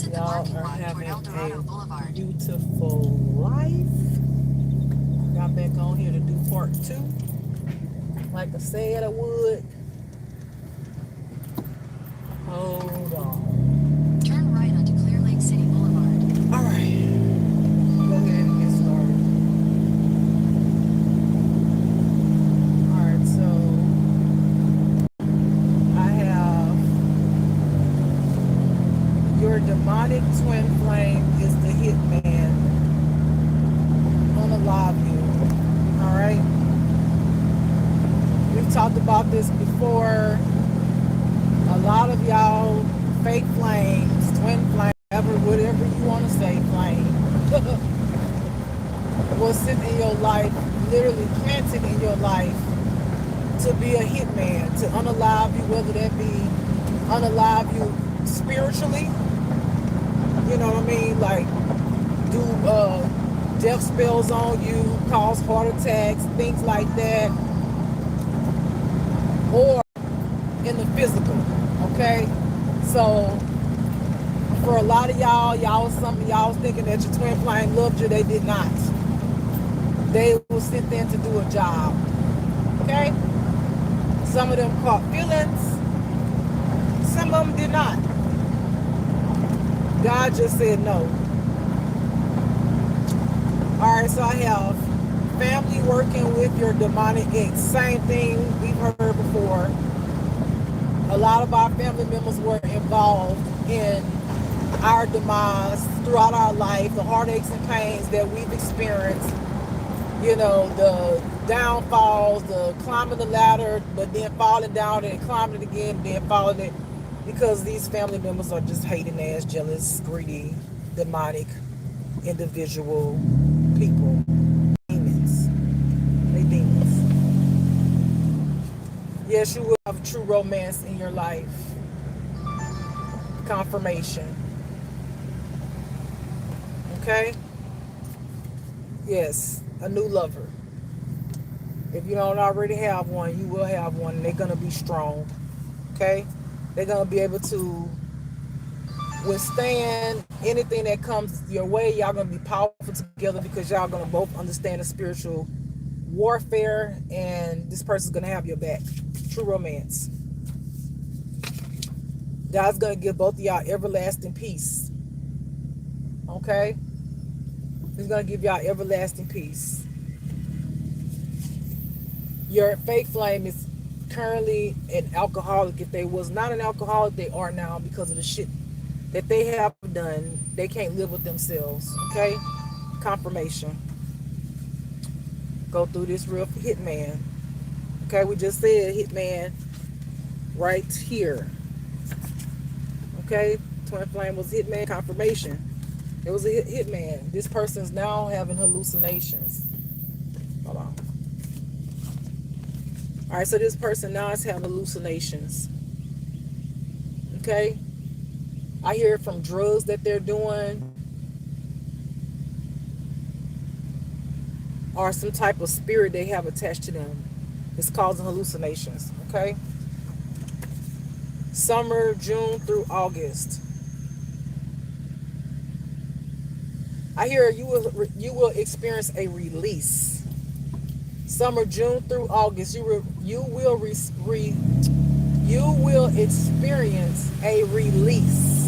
Y'all are having a beautiful life. Got back on here to do part 2. Like I said I would. Hold on. Turn right onto Clear Lake City Boulevard. Alright. Go ahead and get started. Alright, so I have your demonic twin flame is the hitman. Unalive you. Alright? We've talked about this before. A lot of y'all fake flames, twin flames, whatever you want to say, flame, will sit in your life, literally planted in your life to be a hitman, to unalive you, whether that be unalive you spiritually, you know what I mean, like do death spells on you, cause heart attacks, things like that, or in the physical. Okay, so for a lot of y'all was thinking that your twin flame loved you. They did not. They were sent there to do a job. Okay, some of them caught feelings, some of them did not. God just said no. All right, so I have family working with your demonic ex. Same thing we've heard before. A lot of our family members were involved in our demise throughout our life, the heartaches and pains that we've experienced, you know, the downfalls, the climbing the ladder, but then falling down and climbing it again, then falling it, because these family members are just hating ass, jealous, greedy, demonic, individual people. Demons. They demons. Yes, you will have true romance in your life. Confirmation. Okay? Yes, a new lover. If you don't already have one, you will have one. And they're going to be strong. Okay? They're going to be able to withstand anything that comes your way. Y'all going to be powerful together because y'all going to both understand the spiritual warfare, and this person's going to have your back. True romance. God's going to give both of y'all everlasting peace. Okay? He's going to give y'all everlasting peace. Your fake flame is currently an alcoholic. If they was not an alcoholic, they are now, because of the shit that they have done. They can't live with themselves. Okay? Confirmation. Go through this real hitman. Okay, we just said hitman right here. Okay, twin flame was hitman. Confirmation. It was a hitman. This person's now having hallucinations. Hold on. All right, so this person now is having hallucinations. Okay, I hear from drugs that they're doing, or some type of spirit they have attached to them. It's causing hallucinations. Okay. Summer, June through August. I hear you will experience a release. Summer, June through August, you will experience a release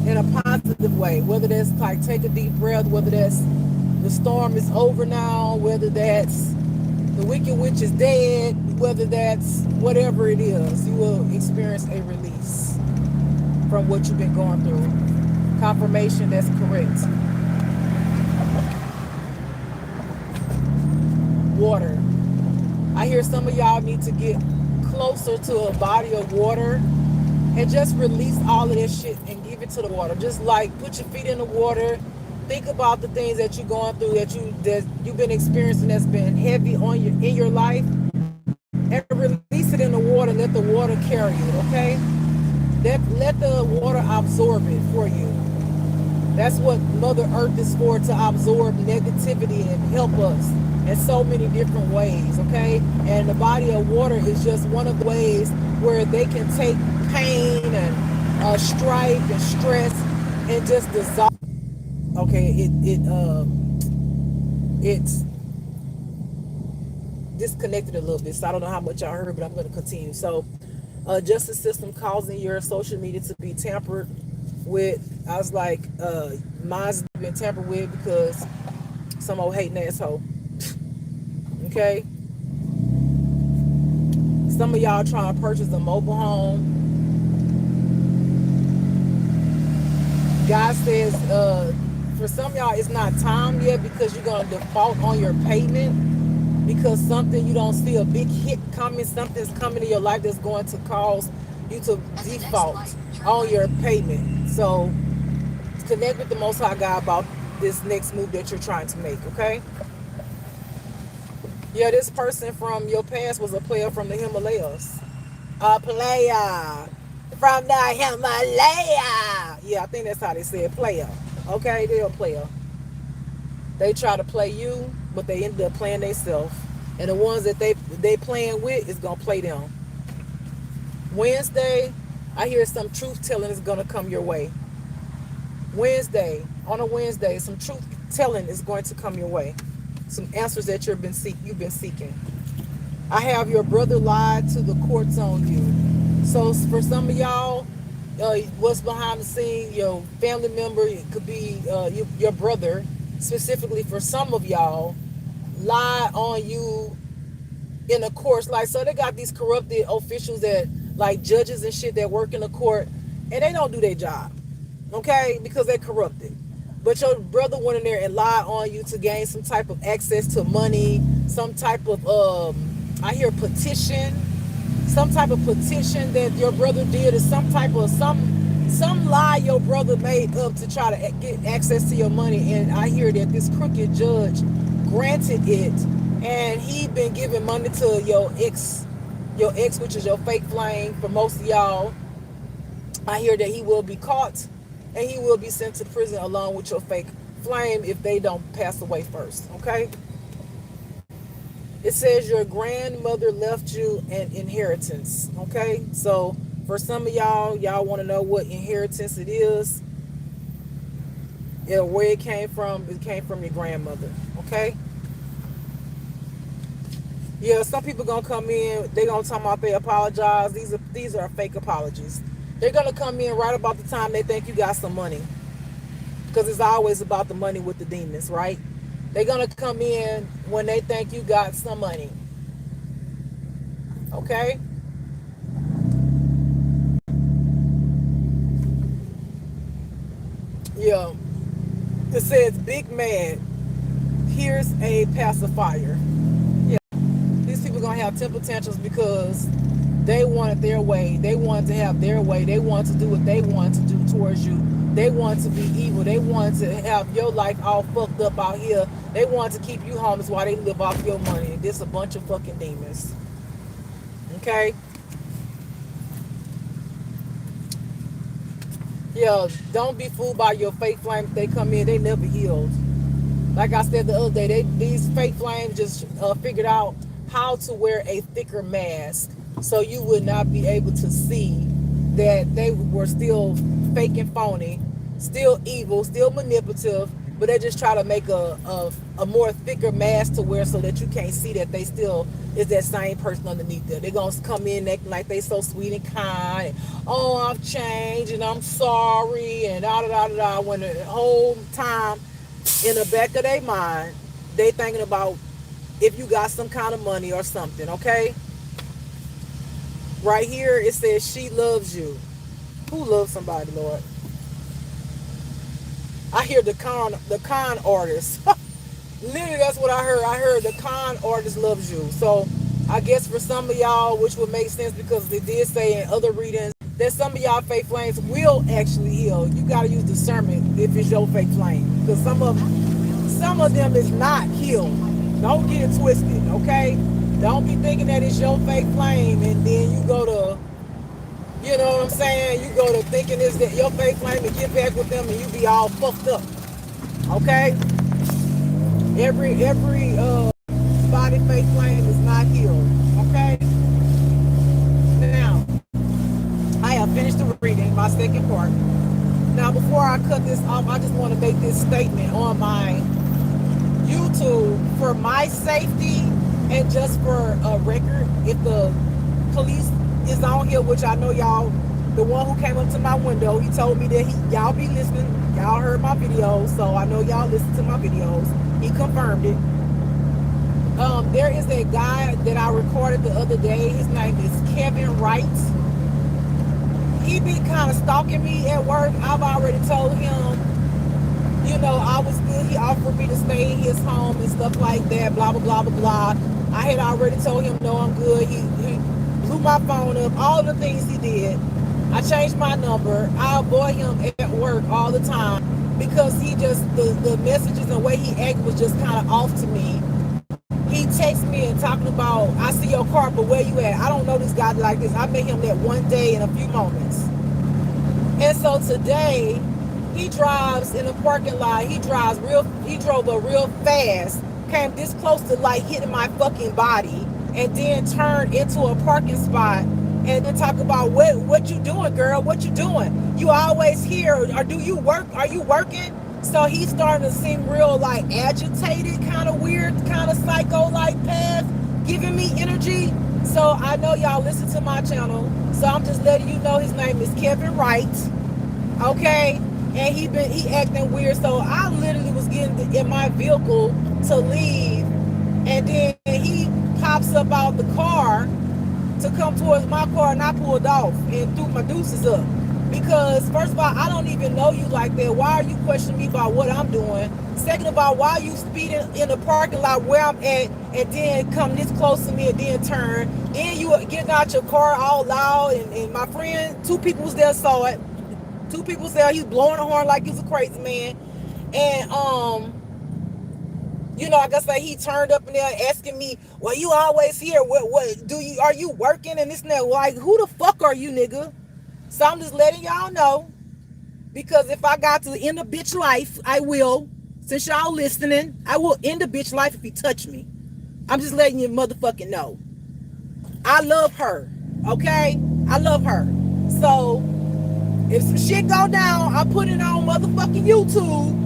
in a positive way. Whether that's like take a deep breath, whether that's the storm is over now, whether that's the wicked witch is dead, whether that's whatever it is, you will experience a release from what you've been going through. Confirmation, that's correct. Water. I hear some of y'all need to get closer to a body of water and just release all of that shit and give it to the water. Just like put your feet in the water. Think about the things that you're going through, that you've been experiencing, that's been heavy on you in your life, and release it in the water. Let the water carry it. Okay? Let the water absorb it for you. That's what Mother Earth is for, to absorb negativity and help us in so many different ways. Okay? And the body of water is just one of the ways where they can take pain and strife and stress and just dissolve. Okay, it's disconnected a little bit, so I don't know how much y'all heard, but I'm going to continue. So, justice system causing your social media to be tampered with. I was like, mine's been tampered with because some old hating asshole. Okay, some of y'all trying to purchase a mobile home. God says, for some of y'all, it's not time yet because you're gonna default on your payment because something you don't see a big hit coming. Something's coming in your life that's going to cause you to default on your payment. So connect with the Most High God about this next move that you're trying to make. Okay. Yeah, this person from your past was a player from the Himalayas. A player from the Himalaya. Yeah, I think that's how they say it. Player. Okay, they're a player. They try to play you, but they ended up playing themselves. And the ones that they playing with is gonna play them. Wednesday, I hear some truth telling is gonna come your way. Wednesday, on a Wednesday, some truth telling is going to come your way. Some answers that you've been seeking. I have your brother lied to the courts on you. So for some of y'all, what's behind the scene, your family member, it could be your brother, specifically for some of y'all, lie on you in a course. Like, so they got these corrupted officials that, like judges and shit that work in the court, and they don't do their job, okay, because they're corrupted. But your brother went in there and lied on you to gain some type of access to money, some type of I hear petition, some type of petition that your brother did, or some type of some lie your brother made up to try to get access to your money. And I hear that this crooked judge granted it, and he been giving money to your ex, which is your fake flame. For most of y'all, I hear that he will be caught and he will be sent to prison along with your fake flame if they don't pass away first. Okay. It says your grandmother left you an inheritance. Okay. So for some of y'all want to know what inheritance it is. Yeah, where it came from your grandmother. Okay. Yeah, some people gonna come in, they gonna talk about they apologize. These are fake apologies. They're gonna come in right about the time they think you got some money. Because it's always about the money with the demons, right? They're gonna come in when they think you got some money. Okay? Yeah. It says big mad. Here's a pacifier. Yeah. These people gonna have temper tantrums because they wanted their way. They wanted to have their way. They wanted to do what they wanted to do towards you. They wanted to be evil. They wanted to have your life all fucked up out here. They wanted to keep you homeless while they live off your money. And this a bunch of fucking demons. Okay? Yeah, don't be fooled by your fake flames. They come in, they never healed. Like I said the other day, these fake flames just figured out how to wear a thicker mask so you would not be able to see that they were still fake and phony, still evil, still manipulative, but they just try to make a more thicker mask to wear so that you can't see that they still is that same person underneath there. They're going to come in acting like they so sweet and kind, and, oh, I've changed, and I'm sorry, and da-da-da-da-da, when the whole time in the back of their mind, they thinking about if you got some kind of money or something, okay? Right here, it says she loves you. Who loves somebody, Lord? I hear the con artist. Literally, that's what I heard. I heard the con artist loves you. So I guess for some of y'all, which would make sense because they did say in other readings that some of y'all fake flames will actually heal. You got to use discernment if it's your fake flame, because some of them is not healed. Don't get it twisted, okay? Don't be thinking that it's your fake flame and then you go to, you know what I'm saying? You go to thinking it's that your fake flame and get back with them and you be all fucked up, okay? Every body fake flame is not healed, okay? Now, I have finished the reading, my second part. Now, before I cut this off, I just want to make this statement on my YouTube for my safety and just for a record. If the police is on here, which I know y'all, the one who came up to my window, he told me that y'all be listening. Y'all heard my videos, so I know y'all listen to my videos. He confirmed it. There is a guy that I recorded the other day. His name is Kevin Wright. He been kind of stalking me at work. I've already told him, you know, I was good. He offered me to stay in his home and stuff like that, blah, blah, blah, blah, blah. I had already told him, no, I'm good. He blew my phone up, all the things he did. I changed my number. I avoid him at work all the time because he just, the messages and the way he acted was just kind of off to me. He texted me and talking about, I see your car, but where you at? I don't know this guy like this. I met him that one day in a few moments. And so today, he drives in a parking lot. He drove a real fast, came this close to like hitting my fucking body, and then turned into a parking spot and then talk about what you doing, girl? What you doing? You always here, or do you work? Are you working? So he's starting to seem real like agitated, kind of weird, kind of psycho-like path, giving me energy. So I know y'all listen to my channel. So I'm just letting you know his name is Kevin Wright. Okay? And he acting weird. So I literally was getting in my vehicle to leave. And then he pops up out the car to come towards my car, and I pulled off and threw my deuces up. Because first of all, I don't even know you like that. Why are you questioning me about what I'm doing? Second of all, why are you speeding in the parking lot where I'm at and then come this close to me and then turn? Then you getting out your car all loud, and my friend, two people was there, saw it. Two people said he's blowing a horn like he's a crazy man. And you know, like I say, he turned up in there asking me, well, you always here. What do you, are you working and this and that? Like, who the fuck are you, nigga? So I'm just letting y'all know, because if I got to end a bitch life, I will. Since y'all listening, I will end a bitch life if he touch me. I'm just letting you motherfucking know. I love her, okay? I love her. So if some shit go down, I put it on motherfucking YouTube.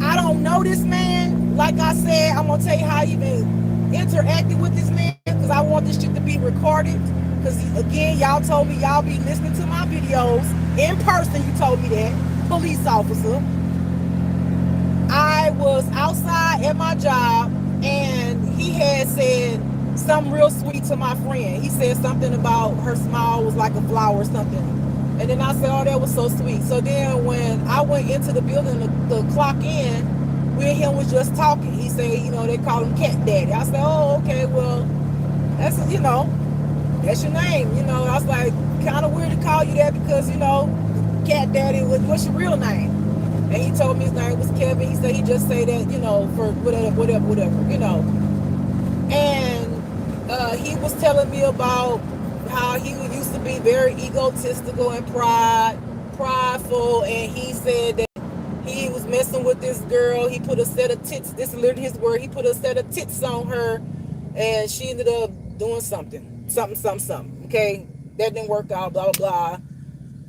I don't know this man. Like I said, I'm gonna tell you how I even interacted with this man, because I want this shit to be recorded. Because again, y'all told me y'all be listening to my videos in person. You told me that, police officer. I was outside at my job, and he had said something real sweet to my friend. He said something about her smile was like a flower or something. And then I said, oh, that was so sweet. So then when I went into the building to clock in, we and him was just talking. He said, you know, they call him Cat Daddy. I said, oh, okay, well, that's, you know, that's your name. You know, I was like, kind of weird to call you that because, you know, Cat Daddy, what's your real name? And he told me his name was Kevin. He said he just say that, you know, for whatever, you know. And he was telling me about how he used to be very egotistical and prideful, and he said that he was messing with this girl. He put a set of tits, this is literally his word, he put a set of tits on her, and she ended up doing something, okay? That didn't work out, blah, blah, blah.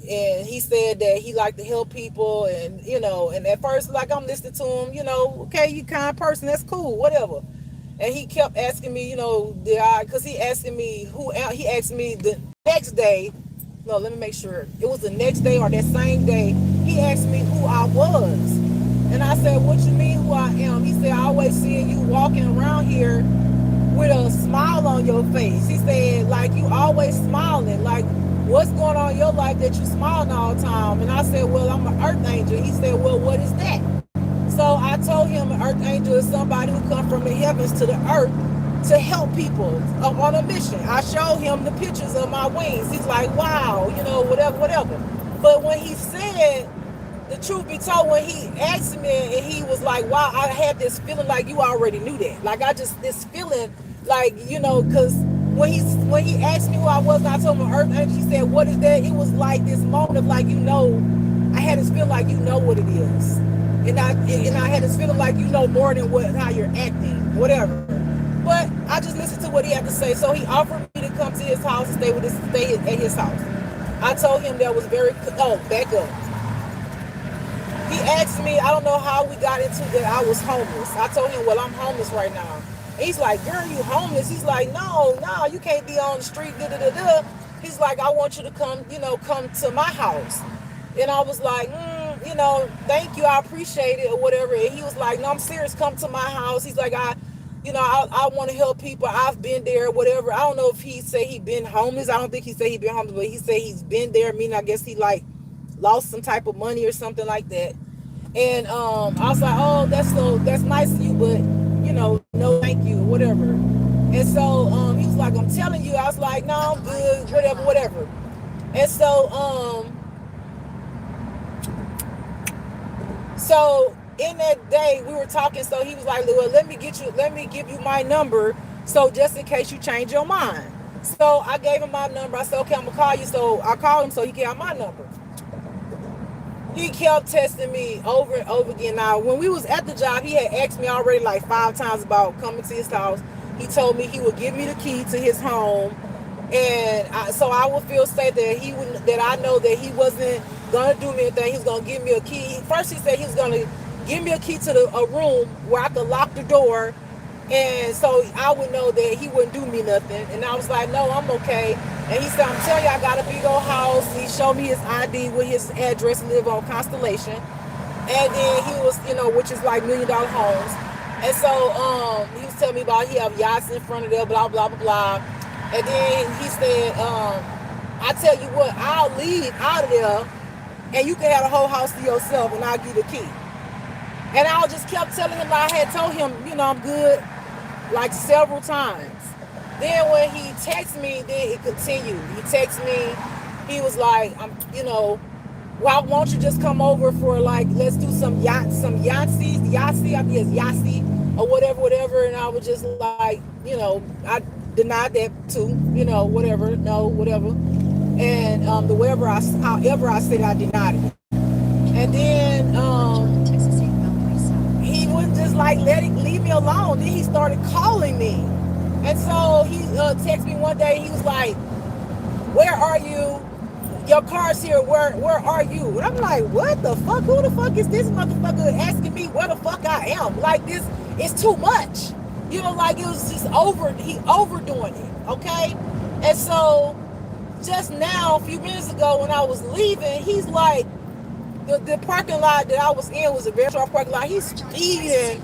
And he said that he liked to help people, and, you know, and at first, like, I'm listening to him, you know, okay, you kind person, that's cool, whatever. And he kept asking me, you know, because he asked me the next day, no, let me make sure, it was the next day or that same day, he asked me who I was. And I said, what you mean who I am? He said, I always see you walking around here with a smile on your face. He said, like, you always smiling, like, what's going on in your life that you smiling all the time? And I said, well, I'm an earth angel. He said, well, what is that? So I told him an earth angel is somebody who comes from the heavens to the earth to help people on a mission. I showed him the pictures of my wings. He's like, wow, you know, whatever. But when he said, the truth be told, when he asked me and he was like, wow, I had this feeling like you already knew that. Like, this feeling like, you know, because when he asked me who I was and I told him earth angel, he said, what is that? It was like this moment of like, you know, I had this feeling like you know what it is. And I had this feeling like you know more than how you're acting, whatever. But I just listened to what he had to say. So he offered me to come to his house and stay at his house. I told him that was back up. He asked me, I don't know how we got into that I was homeless. I told him, well, I'm homeless right now. He's like, girl, you homeless? He's like, no, you can't be on the street, da da da da. He's like, I want you to come, come to my house. And I was like, thank you, I appreciate it or whatever. And he was like, no, I'm serious, come to my house. He's like, I want to help people. I've been there, whatever. I don't know if he said he been homeless. I don't think he said he been homeless, but he said he's been there. Meaning, I guess he like lost some type of money or something like that. And I was like, oh, that's nice of you, but no, thank you, whatever. And so he was like, I'm telling you. I was like, no, I'm good, whatever. And so in that day we were talking. So he was like, well, let me give you my number, so just in case you change your mind. So I gave him my number. I said, okay, I'm gonna call you. So I called him so he can have my number. He kept testing me over and over again. Now, when we was at the job, he had asked me already like 5 times about coming to his house. He told me he would give me the key to his home, and so I would feel safe that I know that he wasn't gonna do me anything. He was gonna give me a key. First, he said he was gonna give me a key to a room where I could lock the door, and so I would know that he wouldn't do me nothing. And I was like, no, I'm okay. And he said, I'm telling you, I got a big old house. He showed me his ID with his address, live on Constellation. And then he was, which is like $1 million homes. And so he was telling me about he have yachts in front of there, blah, blah, blah, blah. And then he said, I tell you what, I'll leave out of there and you can have the whole house to yourself and I'll give you the key. And I just kept telling him, I had told him, I'm good, like several times. Then when he texted me, then it continued. He texted me, he was like, why won't you just come over for like, let's do some Yahtzee, I think it's Yahtzee, or whatever. And I was just like, I denied that too, whatever. And however I said I denied it. And then he wouldn't just like leave me alone. Then he started calling me. And so he texted me one day. He was like, where are you? Your car's here. Where are you? And I'm like, what the fuck? Who the fuck is this motherfucker asking me where the fuck I am? Like, this is too much. Like it was just he overdoing it. Okay? And so just now, a few minutes ago when I was leaving, he's like, the parking lot that I was in was a very short parking lot. He's speeding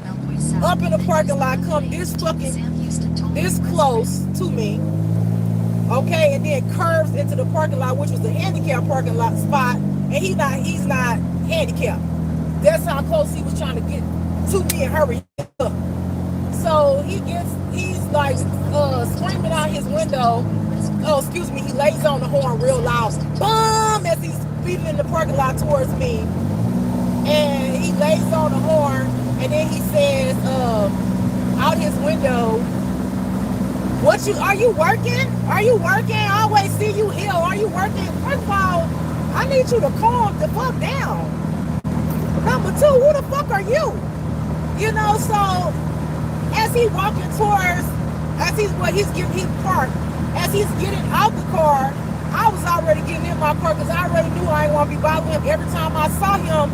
up in the parking lot, come this close to me, okay, and then curves into the parking lot, which was the handicap parking lot spot, and he's not handicapped. That's how close he was trying to get to me and hurry up. So he's like screaming out his window. Oh, excuse me. He lays on the horn real loud, boom, as he's speeding in the parking lot towards me, and he lays on the horn, and then he says out his window, are you working? Are you working? I always see you ill. Are you working? First of all, I need you to calm the fuck down. Number 2, who the fuck are you? So as he's walking towards, he parked. As he's getting out the car, I was already getting in my car because I already knew I didn't want to be bothering him. Every time I saw him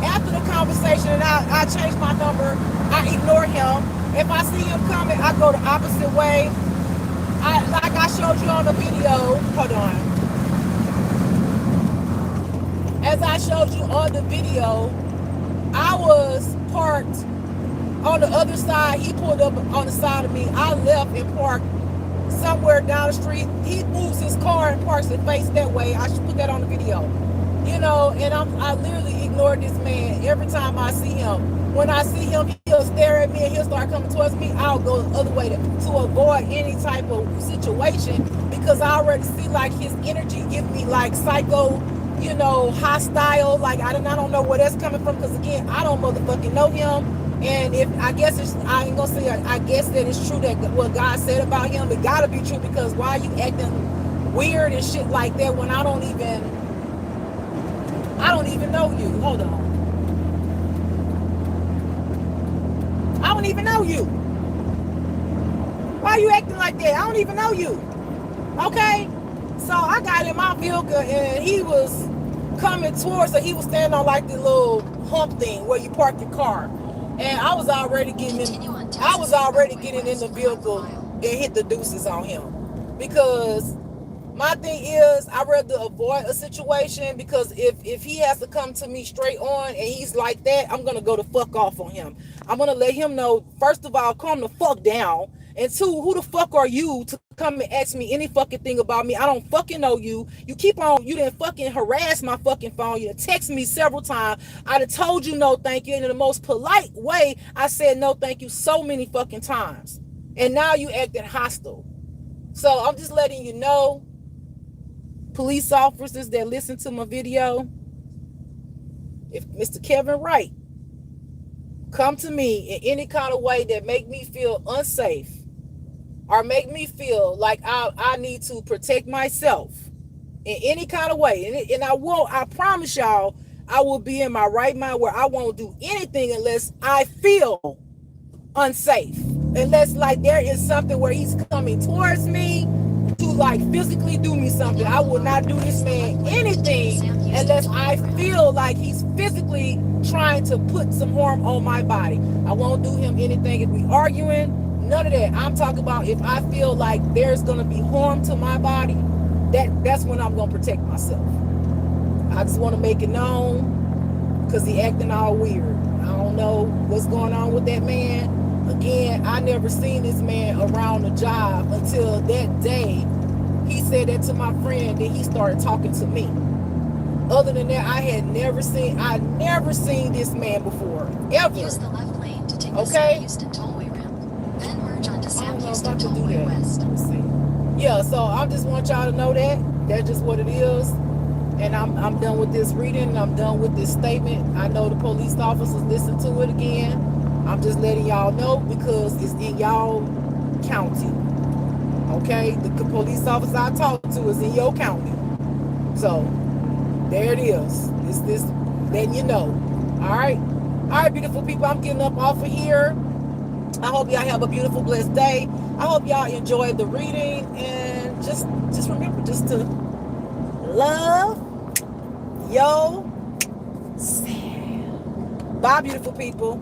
after the conversation and I changed my number, I ignore him. If I see him coming, I go the opposite way. Like I showed you on the video. Hold on. As I showed you on the video, I was parked on the other side. He pulled up on the side of me. I left and parked somewhere down the street. He moves his car and parks it face that way. I should put that on the video. And I literally ignored this man every time I see him. When I see him, he'll stare at me and he'll start coming towards me. I'll go the other way to avoid any type of situation because I already see like his energy give me like psycho, hostile. Like I don't know where that's coming from because again, I don't motherfucking know him. And I guess that it's true that what God said about him, it gotta be true because why are you acting weird and shit like that when I don't even know you? Hold on. I don't even know you. Why are you acting like that? I don't even know you. Okay? So I got in my vehicle and he was coming towards her. He was standing on like the little hump thing where you park your car, and I was already getting in the vehicle and hit the deuces on him, because my thing is, I'd rather avoid a situation, because if he has to come to me straight on and he's like that, I'm gonna go the fuck off on him. I'm gonna let him know, first of all, calm the fuck down. And two, who the fuck are you to come and ask me any fucking thing about me? I don't fucking know you. You keep on, you didn't fucking harass my fucking phone. You done text me several times. I'd have told you no thank you. And in the most polite way, I said no thank you so many fucking times. And now you acting hostile. So I'm just letting you know, police officers that listen to my video, if Mr. Kevin Wright come to me in any kind of way that make me feel unsafe, or make me feel like I need to protect myself in any kind of way, and I promise y'all, I will be in my right mind where I won't do anything unless I feel unsafe, unless like there is something where he's coming towards me to like physically do me something. I will not do this man anything unless I feel like he's physically trying to put some harm on my body. I won't do him anything if we arguing, none of that. I'm talking about if I feel like there's gonna be harm to my body, that's when I'm gonna protect myself. I just want to make it known, because he acting all weird. I don't know what's going on with that man. Again, I never seen this man around the job until that day. He said that to my friend, then he started talking to me. Other than that, I never seen this man before, ever. Use the left lane to take the Okay? Sam Houston Tollway ramp. Then merge onto Sam Houston Tollway West. Let's see. Yeah, so I just want y'all to know that. That's just what it is. And I'm done with this reading, and I'm done with this statement. I know the police officers listen to it again. I'm just letting y'all know because it's in y'all county. Okay? The police officer I talk to is in your county. So, there it is. It's this, letting you know. Alright? Alright, beautiful people, I'm getting up off of here. I hope y'all have a beautiful, blessed day. I hope y'all enjoyed the reading, and just remember just to love yourself. Bye, beautiful people.